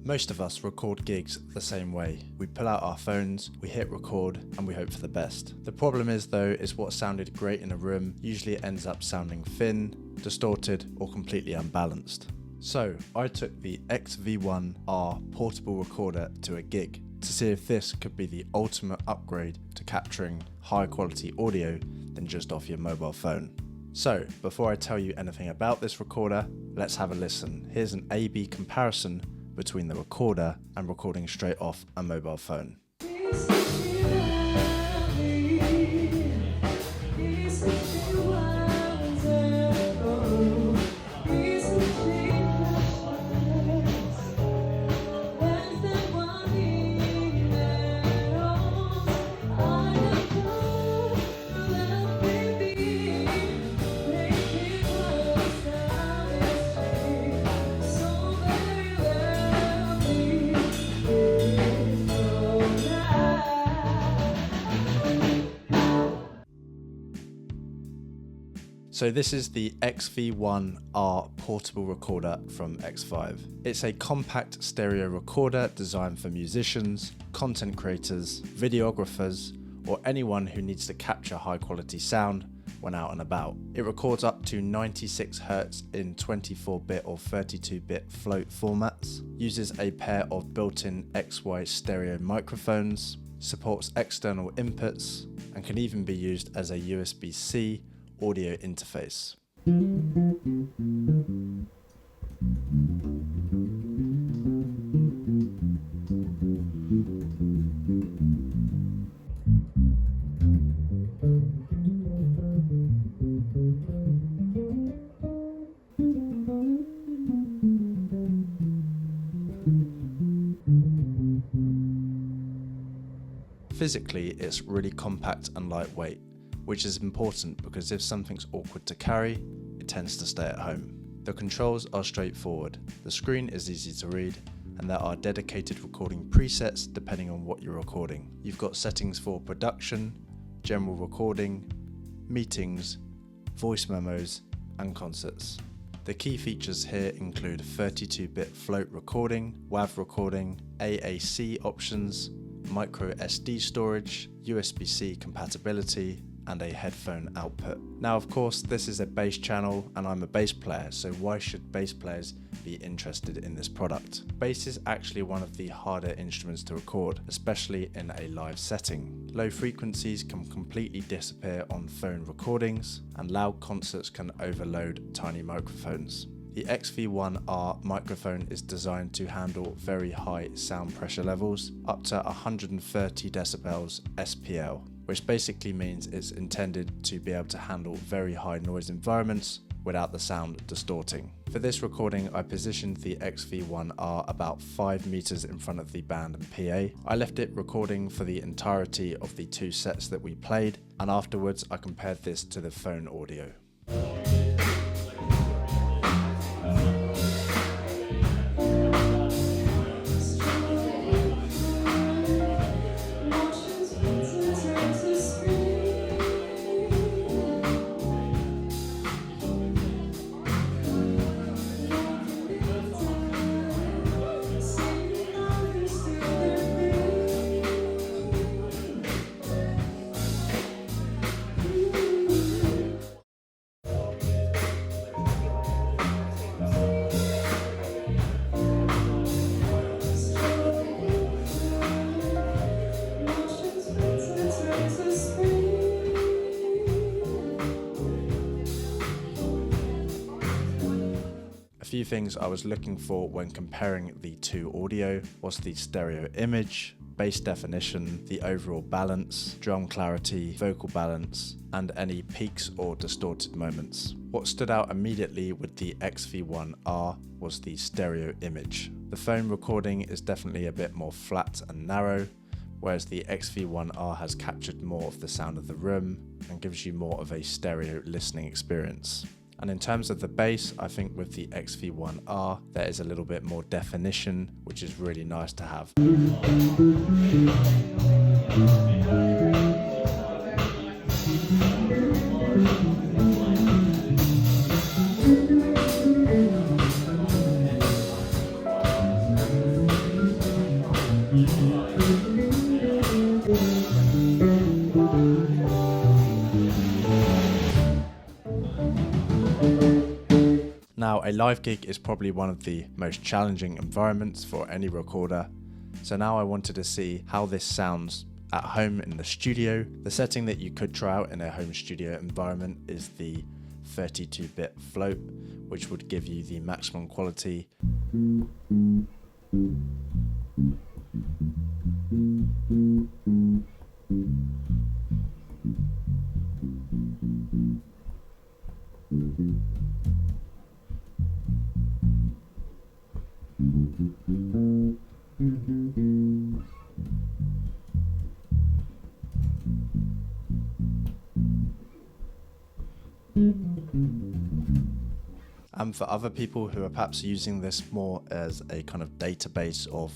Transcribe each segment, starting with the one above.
Most of us record gigs the same way. We pull out our phones, we hit record, and we hope for the best. The problem is though, is what sounded great in a room usually ends up sounding thin, distorted, or completely unbalanced. So I took the Xvive portable recorder to a gig to see if this could be the ultimate upgrade to capturing high quality audio than just off your mobile phone. So before I tell you anything about this recorder, let's have a listen. Here's an A/B comparison between the recorder and recording straight off a mobile phone. So this is the Xvive portable recorder from Xvive. It's a compact stereo recorder designed for musicians, content creators, videographers, or anyone who needs to capture high quality sound when out and about. It records up to 96 Hz in 24-bit or 32-bit float formats, uses a pair of built-in XY stereo microphones, supports external inputs, and can even be used as a USB-C audio interface. Physically, it's really compact and lightweight, which is important because if something's awkward to carry, it tends to stay at home. The controls are straightforward, the screen is easy to read, and there are dedicated recording presets depending on what you're recording. You've got settings for production, general recording, meetings, voice memos, and concerts. The key features here include 32-bit float recording, WAV recording, AAC options, micro SD storage, USB-C compatibility, and a headphone output. Now of course this is a bass channel and I'm a bass player, so why should bass players be interested in this product? Bass is actually one of the harder instruments to record, especially in a live setting. Low frequencies can completely disappear on phone recordings, and loud concerts can overload tiny microphones. The Xvive microphone is designed to handle very high sound pressure levels, up to 130 decibels SPL, which basically means it's intended to be able to handle very high noise environments without the sound distorting. For this recording, I positioned the Xvive about 5 meters in front of the band and PA. I left it recording for the entirety of the 2 sets that we played, and afterwards I compared this to the phone audio. A few things I was looking for when comparing the 2 audio was the stereo image, bass definition, the overall balance, drum clarity, vocal balance, and any peaks or distorted moments. What stood out immediately with the Xvive was the stereo image. The phone recording is definitely a bit more flat and narrow, whereas the Xvive has captured more of the sound of the room and gives you more of a stereo listening experience. And in terms of the bass, I think with the Xvive there is a little bit more definition, which is really nice to have. a live gig is probably one of the most challenging environments for any recorder, so now I wanted to see how this sounds at home in the studio. The setting that you could try out in a home studio environment is the 32-bit float, which would give you the maximum quality. And for other people who are perhaps using this more as a kind of database of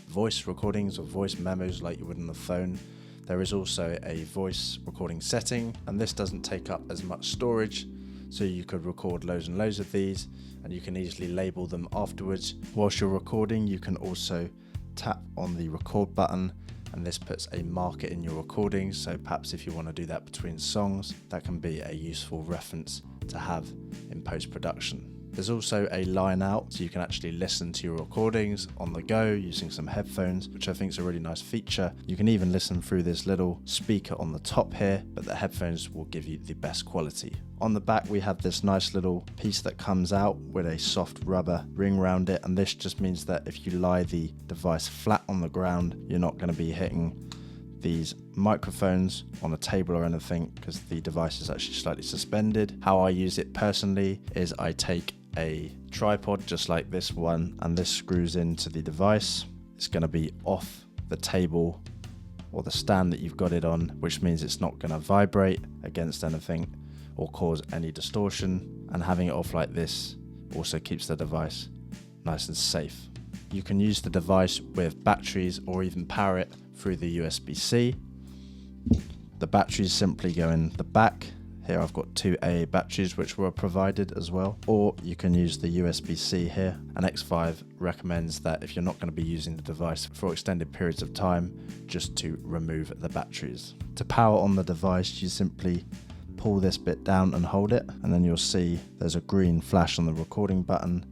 voice recordings or voice memos like you would on the phone, there is also a voice recording setting, and this doesn't take up as much storage, so you could record loads and loads of these and you can easily label them afterwards. Whilst you're recording, you can also tap on the record button, and this puts a marker in your recordings, so perhaps if you want to do that between songs, that can be a useful reference to have in post-production. There's also a line out, so you can actually listen to your recordings on the go using some headphones, which I think is a really nice feature. You can even listen through this little speaker on the top here, but the headphones will give you the best quality. On the back we have this nice little piece that comes out with a soft rubber ring around it, and this just means that if you lie the device flat on the ground, you're not going to be hitting these microphones on a table or anything, because the device is actually slightly suspended. How I use it personally is I take a tripod just like this one, and this screws into the device. It's going to be off the table or the stand that you've got it on, which means it's not going to vibrate against anything or cause any distortion, and having it off like this also keeps the device nice and safe. You can use the device with batteries or even power it through the USB-C. The batteries simply go in the back. Here I've got two AA batteries which were provided as well, or you can use the USB-C here, and Xvive recommends that if you're not going to be using the device for extended periods of time, just to remove the batteries. To power on the device, you simply pull this bit down and hold it, and then you'll see there's a green flash on the recording button.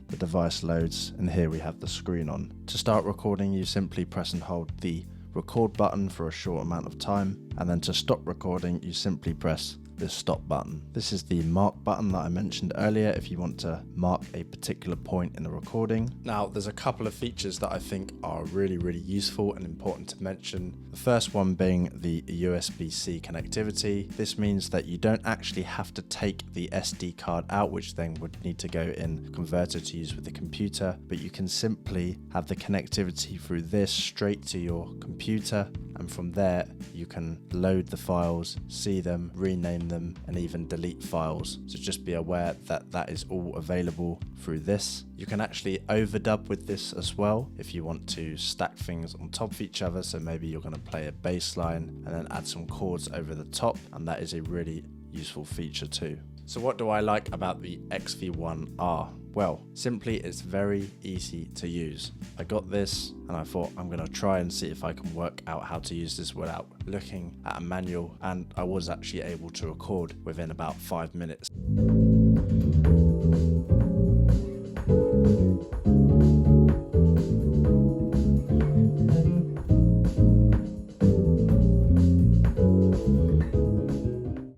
The device loads, and here we have the screen on. To start recording, you simply press and hold the record button for a short amount of time, and then to stop recording, you simply press this stop button. This is the mark button that I mentioned earlier if you want to mark a particular point in the recording. Now, there's a couple of features that I think are really useful and important to mention. The first one being the USB-C connectivity. This means that you don't actually have to take the SD card out, which then would need to go in converter to use with the computer, but you can simply have the connectivity through this straight to your computer, and from there you can load the files, see them, rename them, and even delete files. So just be aware that that is all available through this. You can actually overdub with this as well if you want to stack things on top of each other. So maybe you're going to play a bass line and then add some chords over the top, and that is a really useful feature too. So what do I like about the XV1-R? Well, simply it's very easy to use. I got this and I thought I'm going to try and see if I can work out how to use this without looking at a manual, and I was actually able to record within about 5 minutes.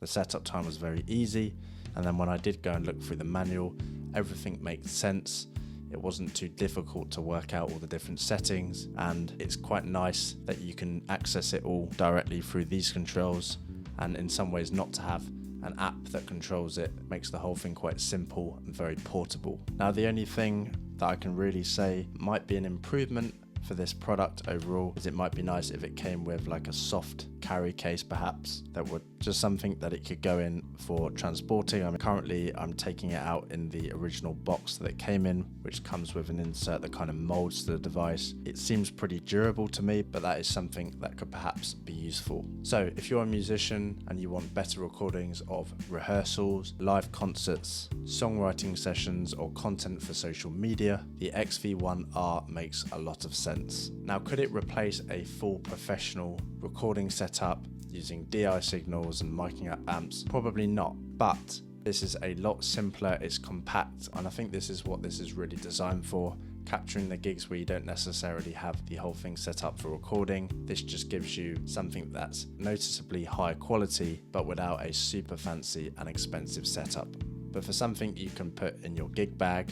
The setup time was very easy, and then when I did go and look through the manual, everything makes sense. It wasn't too difficult to work out all the different settings, and it's quite nice that you can access it all directly through these controls, and in some ways not to have an app that controls it makes the whole thing quite simple and very portable. Now, the only thing that I can really say might be an improvement for this product overall is it might be nice if it came with like a soft carry case, perhaps, that would just something that it could go in for transporting. Currently I'm taking it out in the original box that it came in, which comes with an insert that kind of molds the device. It seems pretty durable to me, but that is something that could perhaps be useful. So if you're a musician and you want better recordings of rehearsals, live concerts, songwriting sessions, or content for social media, the XV1-R makes a lot of sense. Now, could it replace a full professional recording setup using DI signals and miking up amps? Probably not, but This is a lot simpler, it's compact, and I think this is what this is really designed for. Capturing the gigs where you don't necessarily have the whole thing set up for recording. This just gives you something that's noticeably high quality, but without a super fancy and expensive setup. But for something you can put in your gig bag,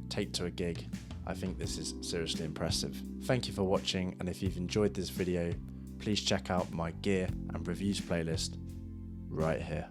take to a gig, I think this is seriously impressive. Thank you for watching, and if you've enjoyed this video, please check out my gear and reviews playlist right here.